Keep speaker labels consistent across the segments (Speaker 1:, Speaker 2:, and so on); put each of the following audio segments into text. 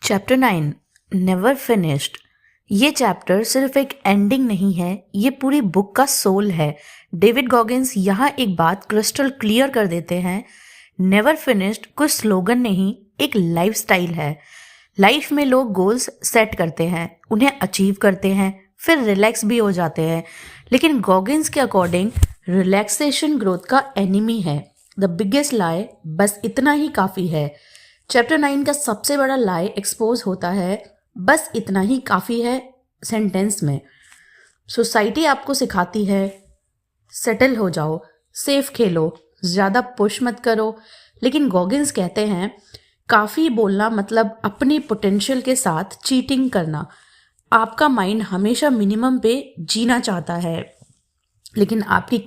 Speaker 1: Chapter 9 never finished. ये chapter सिर्फ एक एंडिंग नहीं है, ये पूरी बुक का सोल है। डेविड गॉगिंस यहाँ एक बात क्रिस्टल क्लियर कर देते हैं, नेवर फिनिश्ड कोई स्लोगन नहीं, एक लाइफस्टाइल है। लाइफ में लोग गोल्स सेट करते हैं, उन्हें अचीव करते हैं, फिर रिलैक्स भी हो जाते हैं, लेकिन गॉगिंस के अकॉर्डिंग रिलैक्सेशन ग्रोथ का एनिमी है। द बिगेस्ट लाई, बस इतना ही काफ़ी है। चैप्टर 9 का सबसे बड़ा लाई एक्सपोज होता है, बस इतना ही काफ़ी है सेंटेंस में। सोसाइटी आपको सिखाती है सेटल हो जाओ, सेफ खेलो, ज़्यादा पुश मत करो, लेकिन गॉगिंस कहते हैं काफ़ी बोलना मतलब अपनी पोटेंशियल के साथ चीटिंग करना। आपका माइंड हमेशा मिनिमम पे जीना चाहता है, लेकिन आपकी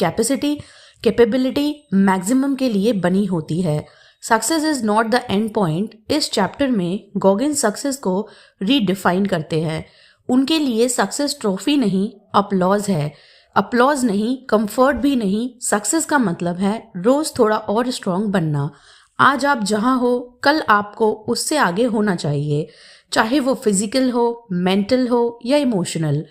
Speaker 1: कैपेबिलिटी मैक्सिमम के लिए बनी होती है। Success is not the end point. इस चैप्टर में गॉगिंस सक्सेस को रीडिफाइन करते हैं। उनके लिए सक्सेस ट्रॉफी नहीं, अपलॉज है। अपलॉज नहीं, कंफर्ट भी नहीं। सक्सेस का मतलब है रोज थोड़ा और स्ट्रांग बनना। आज आप जहां हो, कल आपको उससे आगे होना चाहिए, चाहे वो फिजिकल हो, मेंटल हो या emotional.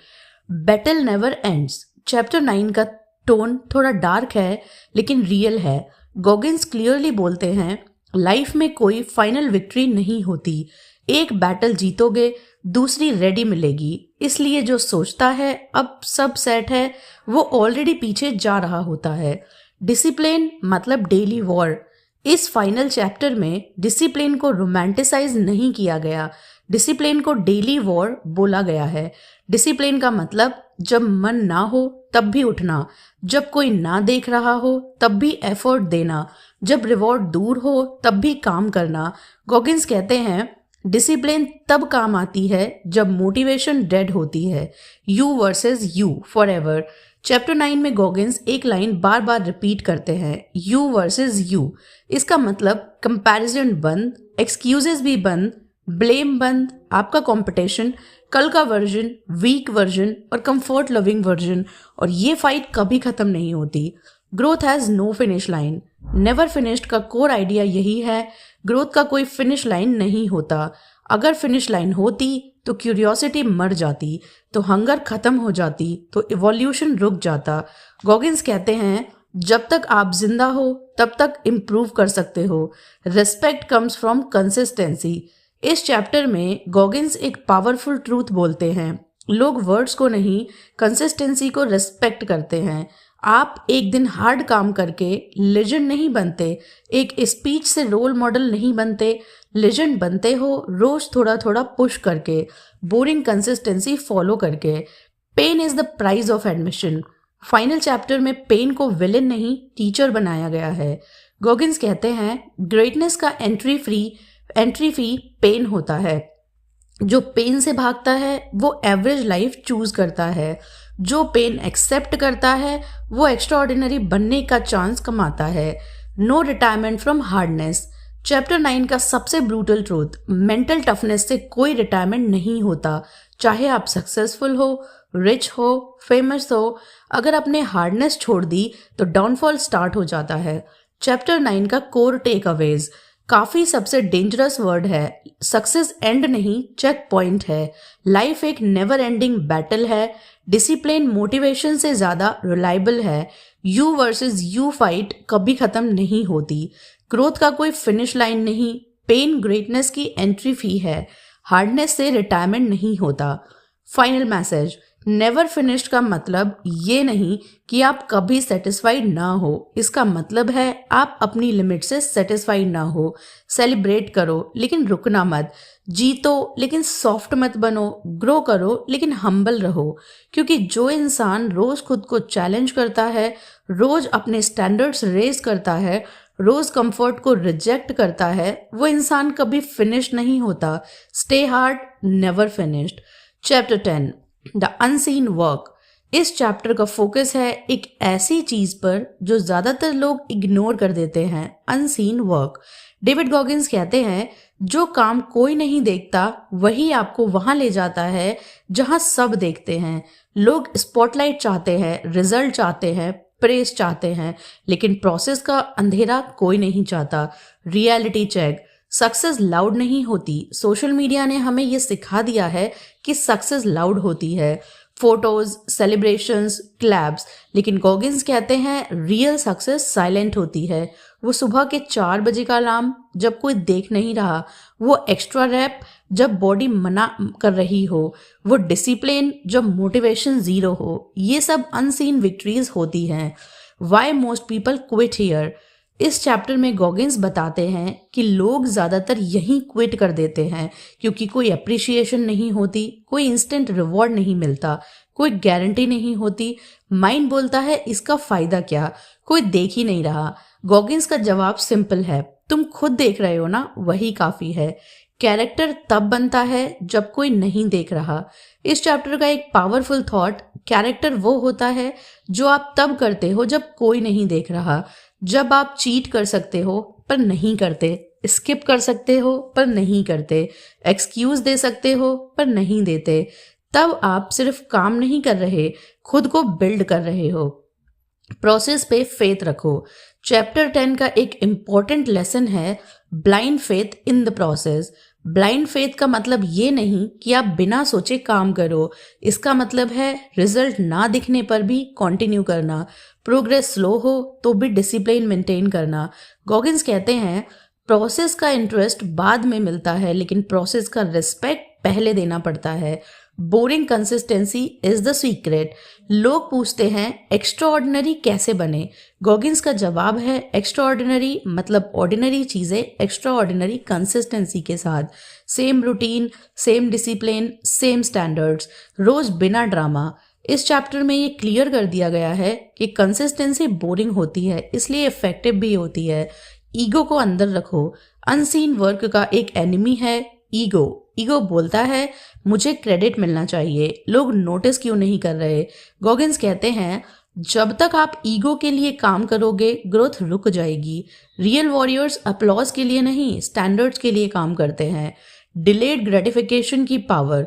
Speaker 1: Battle never ends. Chapter 9 का टोन थोड़ा डार्क है लेकिन रियल है। गॉगिंस क्लियरली बोलते हैं लाइफ में कोई फाइनल विक्ट्री नहीं होती। एक बैटल जीतोगे, दूसरी रेडी मिलेगी। इसलिए जो सोचता है अब सब सेट है, वो ऑलरेडी पीछे जा रहा होता है। डिसिप्लिन मतलब डेली वॉर। इस फाइनल चैप्टर में डिसिप्लिन को रोमांटिसाइज नहीं किया गया, डिसिप्लिन को डेली वॉर बोला गया है। डिसिप्लिन का मतलब जब मन ना हो तब भी उठना, जब कोई ना देख रहा हो तब भी एफर्ट देना, जब रिवॉर्ड दूर हो तब भी काम करना। गॉगिंस कहते हैं डिसिप्लिन तब काम आती है जब मोटिवेशन डेड होती है। You versus you for ever. Chapter 9 में गॉगिंस एक लाइन बार बार रिपीट करते हैं, यू वर्सेस यू। इसका मतलब कंपैरिजन बंद, एक्सक्यूजेस भी बंद, ब्लेम बंद। आपका कंपटीशन कल का वर्जन, वीक वर्जन और कंफर्ट लविंग वर्जन, और ये फाइट कभी खत्म नहीं होती। Growth has no finish line. Never finished का कोर आइडिया यही है, ग्रोथ का कोई फिनिश लाइन नहीं होता। अगर फिनिश लाइन होती तो क्यूरियोसिटी मर जाती, तो हंगर खत्म हो जाती, तो इवोल्यूशन रुक जाता। गॉगिंस कहते हैं जब तक आप जिंदा हो तब तक इम्प्रूव कर सकते हो। Respect comes from consistency. इस चैप्टर में गॉगिंस एक पावरफुल ट्रूथ बोलते हैं, लोग वर्ड्स को नहीं, कंसिस्टेंसी को रिस्पेक्ट करते हैं। आप एक दिन हार्ड काम करके लेजेंड नहीं बनते, एक स्पीच से रोल मॉडल नहीं बनते। लेजेंड बनते हो रोज थोड़ा थोड़ा पुश करके, बोरिंग कंसिस्टेंसी फॉलो करके। Pain is the price of admission. Final chapter में पेन को विलेन नहीं, टीचर बनाया गया है। गॉगिंस कहते हैं ग्रेटनेस का एंट्री फी पेन होता है। जो पेन से भागता है वो एवरेज लाइफ चूज करता है, जो पेन एक्सेप्ट करता है वो एक्स्ट्राऑर्डिनरी बनने का चांस कमाता है। No retirement from hardness. Chapter 9 का सबसे ब्रूटल ट्रूथ, मेंटल टफनेस से कोई रिटायरमेंट नहीं होता। चाहे आप सक्सेसफुल हो, रिच हो, फेमस हो, अगर आपने हार्डनेस छोड़ दी तो डाउनफॉल स्टार्ट हो जाता है। चैप्टर 9 का कोर टेक अवेज, काफी सबसे डेंजरस वर्ड है। सक्सेस एंड नहीं, चेक पॉइंट है। लाइफ एक नेवर एंडिंग बैटल है। डिसिप्लिन मोटिवेशन से ज्यादा रिलायबल है। यू वर्सेस यू फाइट कभी खत्म नहीं होती। ग्रोथ का कोई फिनिश लाइन नहीं, पेन ग्रेटनेस की एंट्री फी है। हार्डनेस से रिटायरमेंट नहीं होता। फाइनल मैसेज, नेवर फिनिश्ड का मतलब ये नहीं कि आप कभी सेटिस्फाइड ना हो, इसका मतलब है आप अपनी लिमिट से सेटिस्फाइड ना हो। सेलिब्रेट करो लेकिन रुकना मत, जीतो लेकिन सॉफ्ट मत बनो, ग्रो करो लेकिन हम्बल रहो। क्योंकि जो इंसान रोज खुद को चैलेंज करता है, रोज अपने स्टैंडर्ड्स रेज करता है, रोज कंफर्ट को रिजेक्ट करता है, वो इंसान कभी फिनिश नहीं होता। Stay hard, never finished. Chapter 10 the unseen work. इस चैप्टर का फोकस है एक ऐसी चीज पर जो ज्यादातर लोग इग्नोर कर देते हैं, अनसीन वर्क। डेविड गॉगिंस कहते हैं जो काम कोई नहीं देखता वही आपको वहां ले जाता है जहां सब देखते हैं। लोग स्पॉटलाइट चाहते हैं, रिजल्ट चाहते हैं, प्रेस चाहते हैं, लेकिन प्रोसेस का अंधेरा कोई नहीं चाहता। रियलिटी चेक, सक्सेस लाउड नहीं होती। सोशल मीडिया ने हमें ये सिखा दिया है कि सक्सेस लाउड होती है, फोटोज, सेलिब्रेशंस, क्लैब्स। लेकिन गॉगिन्स कहते हैं रियल सक्सेस साइलेंट होती है। वो सुबह के 4 बजे का अलार्म जब कोई देख नहीं रहा, वो एक्स्ट्रा रैप जब बॉडी मना कर रही हो, वो डिसिप्लिन जब मोटिवेशन जीरो हो, ये सब अनसीन विक्ट्रीज होती हैं। Why most people quit here. इस चैप्टर में गॉगिन्स बताते हैं कि लोग ज़्यादातर यहीं क्विट कर देते हैं क्योंकि कोई अप्रिशिएशन नहीं होती, कोई इंस्टेंट रिवॉर्ड नहीं मिलता, कोई गारंटी नहीं होती। माइंड बोलता है इसका फ़ायदा क्या, कोई देख ही नहीं रहा। गॉगिन्स का जवाब सिंपल है, तुम खुद देख रहे हो ना, वही काफ़ी है। कैरेक्टर तब बनता है जब कोई नहीं देख रहा। इस चैप्टर का एक पावरफुल थॉट, कैरेक्टर वो होता है जो आप तब करते हो जब कोई नहीं देख रहा। जब आप चीट कर सकते हो पर नहीं करते, स्किप कर सकते हो पर नहीं करते, एक्सक्यूज दे सकते हो पर नहीं देते, तब आप सिर्फ काम नहीं कर रहे, खुद को बिल्ड कर रहे हो। प्रोसेस पे फेथ रखो। चैप्टर 10 का एक इम्पॉर्टेंट लेसन है blind faith in the process. Blind faith का मतलब ये नहीं कि आप बिना सोचे काम करो, इसका मतलब है रिजल्ट ना दिखने पर भी कंटिन्यू करना, प्रोग्रेस स्लो हो तो भी डिसिप्लिन मेंटेन करना। गॉगिन्स कहते हैं प्रोसेस का इंटरेस्ट बाद में मिलता है लेकिन प्रोसेस का रिस्पेक्ट पहले देना पड़ता है। Boring consistency is the secret. लोग पूछते हैं एक्स्ट्रा ऑर्डिनरी कैसे बने। गॉगिन्स का जवाब है एक्स्ट्रा ऑर्डिनरी मतलब ऑर्डिनरी चीज़ें एक्स्ट्रा ऑर्डिनरी कंसिस्टेंसी के साथ, same routine, same discipline, same standards, रोज बिना ड्रामा। इस चैप्टर में ये क्लियर कर दिया गया है कि कंसिस्टेंसी बोरिंग होती है इसलिए इफेक्टिव भी होती है। ईगो को अंदर रखो। अनसीन वर्क का एक एनिमी है ईगो। ईगो बोलता है मुझे क्रेडिट मिलना चाहिए, लोग नोटिस क्यों नहीं कर रहे। गॉगिन्स कहते हैं जब तक आप ईगो के लिए काम करोगे ग्रोथ रुक जाएगी। रियल वॉरियर्स अपलॉज के लिए नहीं, स्टैंडर्ड्स के लिए काम करते हैं। डिलेड ग्रेटिफिकेशन की पावर।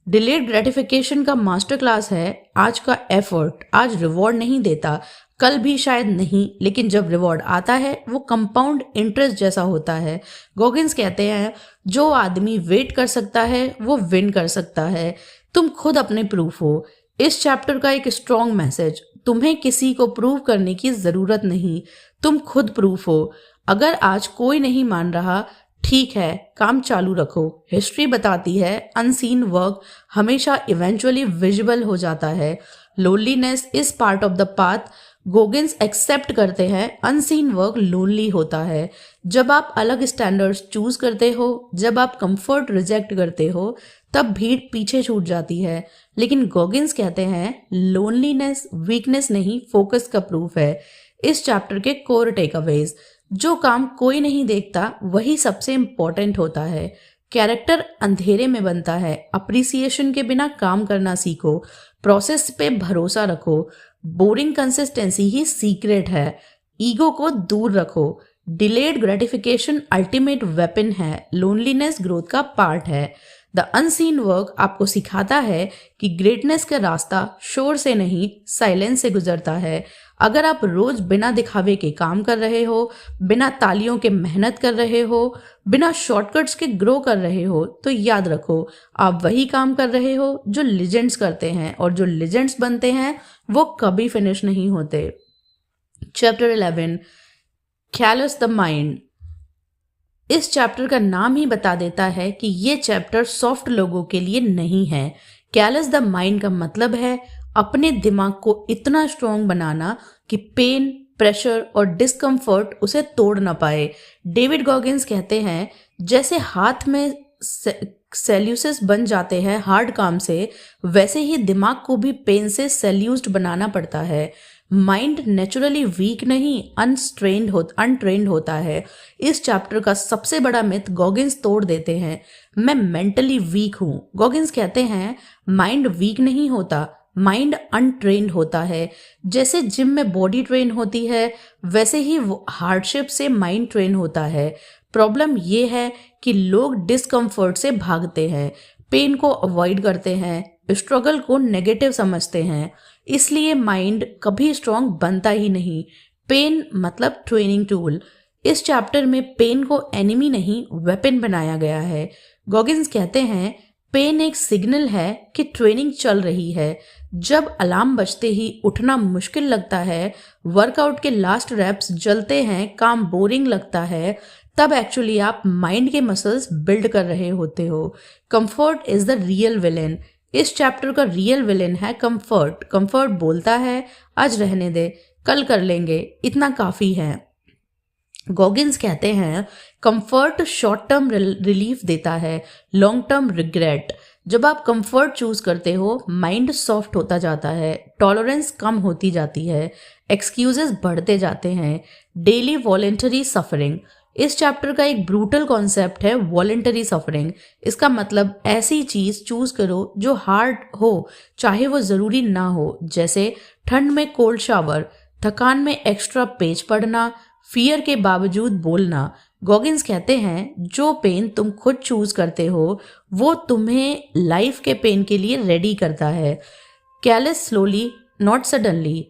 Speaker 1: डिलेड ग्रेटिफिकेशन का मास्टर क्लास है आज का एफर्ट आज रिवॉर्ड नहीं देता, कल भी शायद नहीं, लेकिन जब रिवॉर्ड आता है वो कंपाउंड इंटरेस्ट जैसा होता है। गॉगिन्स कहते हैं जो आदमी वेट कर सकता है वो विन कर सकता है। तुम खुद अपने प्रूफ हो। इस चैप्टर का एक स्ट्रॉन्ग मैसेज, तुम्हें किसी को प्रूव करने की जरूरत नहीं, तुम खुद प्रूफ हो। अगर आज कोई नहीं मान रहा, ठीक है, काम चालू रखो। हिस्ट्री बताती है अनसीन वर्क हमेशा इवेंचुअली विजिबल हो जाता है। Loneliness is part of the path. Goggins accept करते हैं अनसीन वर्क लोनली होता है। जब आप अलग स्टैंडर्ड्स चूज करते हो, जब आप कंफर्ट रिजेक्ट करते हो, तब भीड़ पीछे छूट जाती है। लेकिन गॉगिन्स कहते हैं लोनलीनेस वीकनेस नहीं फोकस का प्रूफ है। इस चैप्टर के कोर टेकअवेज, जो काम कोई नहीं देखता वही सबसे इंपॉर्टेंट होता है। कैरेक्टर अंधेरे में बनता है, अप्रिसिएशन के बिना काम करना सीखो, प्रोसेस पे भरोसा रखो, बोरिंग कंसिस्टेंसी ही सीक्रेट है, ईगो को दूर रखो, डिलेड ग्रेटिफिकेशन अल्टीमेट वेपन है, लोनलीनेस ग्रोथ का पार्ट है। द अनसीन वर्क आपको सिखाता है कि ग्रेटनेस का रास्ता शोर से नहीं साइलेंस से गुजरता है। अगर आप रोज बिना दिखावे के काम कर रहे हो, बिना तालियों के मेहनत कर रहे हो, बिना शॉर्टकट्स के ग्रो कर रहे हो, तो याद रखो आप वही काम कर रहे हो जो लेजेंड्स करते हैं, और जो लेजेंड्स बनते हैं वो कभी फिनिश नहीं होते। Chapter 11 callus the mind. इस चैप्टर का नाम ही बता देता है कि ये चैप्टर सॉफ्ट लोगों के लिए नहीं है। कैलस द माइंड का मतलब है अपने दिमाग को इतना स्ट्रॉन्ग बनाना कि पेन, प्रेशर और डिस्कम्फर्ट उसे तोड़ ना पाए। डेविड गॉगिन्स कहते हैं जैसे हाथ में सेल्यूसिस बन जाते हैं हार्ड काम से, वैसे ही दिमाग को भी पेन से सेल्यूस्ड बनाना पड़ता है। माइंड नेचुरली वीक नहीं अनट्रेंड होता है। इस चैप्टर का सबसे बड़ा मिथ गॉगिन्स तोड़ देते हैं, मैं मेंटली वीक हूं। गॉगिन्स कहते हैं माइंड वीक नहीं होता, माइंड अनट्रेन्ड होता है। जैसे जिम में बॉडी ट्रेन होती है, वैसे ही हार्डशिप से माइंड ट्रेन होता है। प्रॉब्लम ये है कि लोग डिस्कम्फर्ट से भागते हैं, पेन को अवॉइड करते हैं, स्ट्रगल को नेगेटिव समझते हैं, इसलिए माइंड कभी स्ट्रॉन्ग बनता ही नहीं। पेन मतलब ट्रेनिंग टूल। इस चैप्टर में पेन को एनिमी नहीं वेपन बनाया गया है। गॉगिंस कहते हैं पेन एक सिग्नल है कि ट्रेनिंग चल रही है। जब अलार्म बजते ही उठना मुश्किल लगता है, वर्कआउट के लास्ट रैप्स जलते हैं, काम बोरिंग लगता है, तब एक्चुअली आप माइंड के मसल्स बिल्ड कर रहे होते हो। Comfort is the real villain. इस चैप्टर का रियल विलेन है कंफर्ट। कंफर्ट बोलता है आज रहने दे, कल कर लेंगे, इतना काफी है। गॉगिंस कहते हैं कंफर्ट शॉर्ट टर्म रिलीफ देता है, लॉन्ग टर्म रिग्रेट। जब आप कंफर्ट चूज करते हो, माइंड सॉफ्ट होता जाता है, टॉलरेंस कम होती जाती है, एक्सक्यूजेस बढ़ते जाते हैं। Daily voluntary suffering. इस चैप्टर का एक ब्रूटल कॉन्सेप्ट है वॉलेंटरी सफरिंग। इसका मतलब ऐसी चीज चूज करो जो हार्ड हो, चाहे वो जरूरी ना हो, जैसे ठंड में कोल्ड शावर, थकान में एक्स्ट्रा पेज पढ़ना, फियर के बावजूद बोलना। गॉगिंस कहते हैं जो पेन तुम खुद चूज करते हो वो तुम्हें लाइफ के पेन के लिए रेडी करता है। कैलेस slowly not suddenly.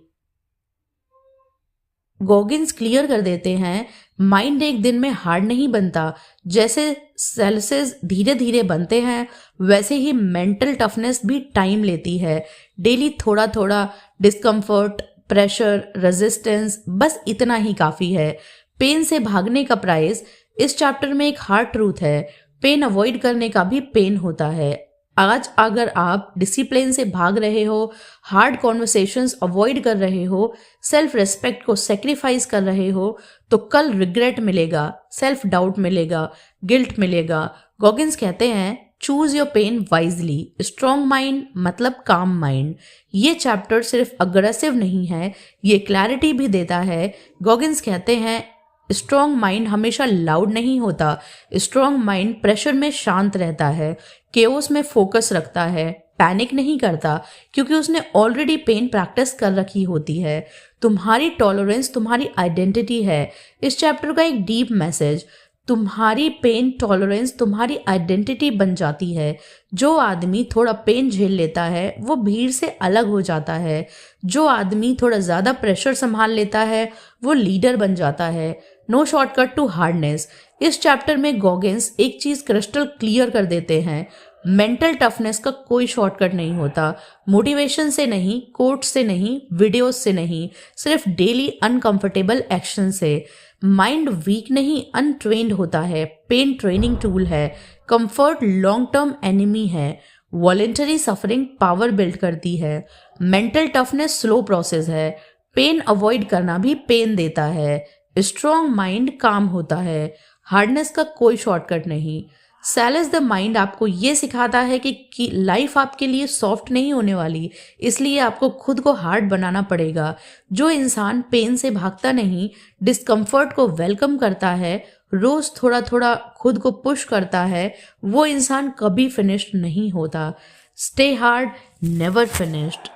Speaker 1: Goggins clear कर देते हैं माइंड एक दिन में हार्ड नहीं बनता। जैसे सेल्सेस धीरे धीरे बनते हैं, वैसे ही मेंटल टफनेस भी टाइम लेती है। डेली थोड़ा थोड़ा डिस्कम्फर्ट, प्रेशर, रेजिस्टेंस, बस इतना ही काफी है। पेन से भागने का प्राइस। इस चैप्टर में एक हार्ड ट्रूथ है, पेन अवॉइड करने का भी पेन होता है। आज अगर आप डिसिप्लिन से भाग रहे हो, हार्ड कॉन्वर्सेशंस अवॉइड कर रहे हो, सेल्फ रेस्पेक्ट को सेक्रीफाइस कर रहे हो, तो कल रिग्रेट मिलेगा, सेल्फ डाउट मिलेगा, गिल्ट मिलेगा। गॉगिंस कहते हैं choose your pain wisely. Strong mind मतलब काम माइंड। ये चैप्टर सिर्फ अग्रेसिव नहीं है, ये क्लैरिटी भी देता है। गॉगिंस कहते हैं स्ट्रॉन्ग माइंड हमेशा लाउड नहीं होता। स्ट्रॉन्ग माइंड प्रेशर में शांत रहता है, केओस में फोकस रखता है, पैनिक नहीं करता, क्योंकि उसने ऑलरेडी पेन प्रैक्टिस कर रखी होती है। तुम्हारी टॉलरेंस तुम्हारी आइडेंटिटी है। इस चैप्टर का एक डीप मैसेज, तुम्हारी पेन टॉलरेंस तुम्हारी आइडेंटिटी बन जाती है। जो आदमी थोड़ा पेन झेल लेता है वो भीड़ से अलग हो जाता है। जो आदमी थोड़ा ज़्यादा प्रेशर संभाल लेता है वो लीडर बन जाता है। No shortcut to hardness. इस चैप्टर में गॉगिंस एक चीज़ क्रिस्टल क्लियर कर देते हैं, मेंटल टफनेस का कोई शॉर्टकट नहीं होता। मोटिवेशन से नहीं, कोट से नहीं, वीडियोस से नहीं, सिर्फ डेली अनकंफर्टेबल एक्शन से। माइंड वीक नहीं अनट्रेन्ड होता है, पेन ट्रेनिंग टूल है। कंफर्ट लॉन्ग टर्म एनिमी है। वॉलेंटरी सफरिंग पावर बिल्ड करती है। मेंटल टफनेस स्लो प्रोसेस है। पेन अवॉइड करना भी पेन देता है। स्ट्रॉन्ग माइंड काम होता है। हार्डनेस का कोई शॉर्टकट नहीं। सैलेस द माइंड आपको ये सिखाता है कि लाइफ आपके लिए सॉफ्ट नहीं होने वाली, इसलिए आपको खुद को हार्ड बनाना पड़ेगा। जो इंसान पेन से भागता नहीं, डिस्कम्फर्ट को वेलकम करता है, रोज थोड़ा थोड़ा खुद को पुश करता है, वो इंसान कभी फिनिश्ड नहीं होता। Stay hard, never finished.